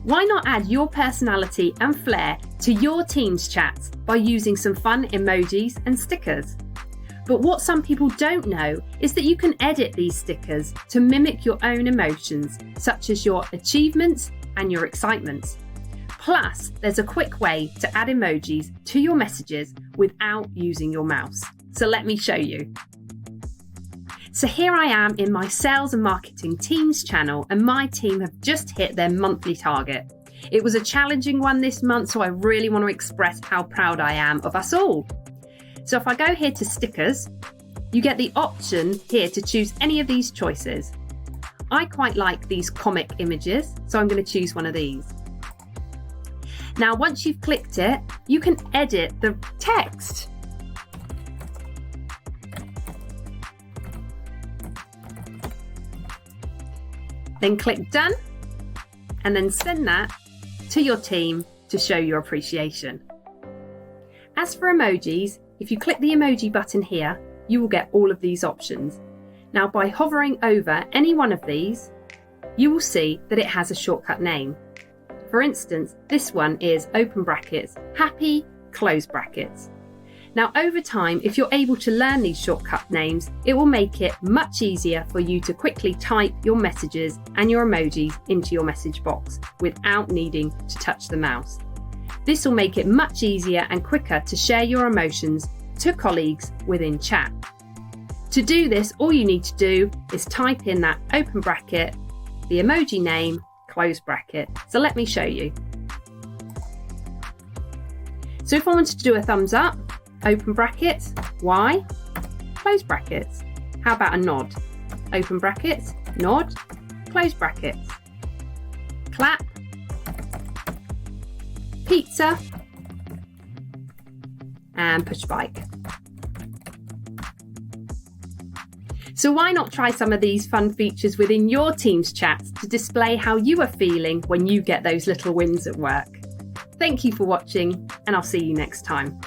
Why not add your personality and flair to your team's chats by using some fun emojis and stickers? But what some people don't know is that you can edit these stickers to mimic your own emotions, such as your achievements and your excitements. Plus, there's a quick way to add emojis to your messages without using your mouse. So let me show you. So here I am in my sales and marketing teams channel, and my team have just hit their monthly target. It was a challenging one this month, so I really want to express how proud I am of us all. So if I go here to stickers, you get the option here to choose any of these choices. I quite like these comic images, so I'm going to choose one of these. Now, once you've clicked it, you can edit the text. Then click done, and then send that to your team to show your appreciation. As for emojis, if you click the emoji button here, you will get all of these options. Now, by hovering over any one of these, you will see that it has a shortcut name. For instance, this one is open brackets, happy, close brackets. Now, over time, if you're able to learn these shortcut names, it will make it much easier for you to quickly type your messages and your emojis into your message box without needing to touch the mouse. This will make it much easier and quicker to share your emotions to colleagues within chat. To do this, all you need to do is type in that open bracket, the emoji name, close bracket. So let me show you. So if I wanted to do a thumbs up, open brackets, Y, close brackets. How about a nod? Open brackets, nod, close brackets. Clap, pizza, and push bike. So why not try some of these fun features within your team's chats to display how you are feeling when you get those little wins at work? Thank you for watching, and I'll see you next time.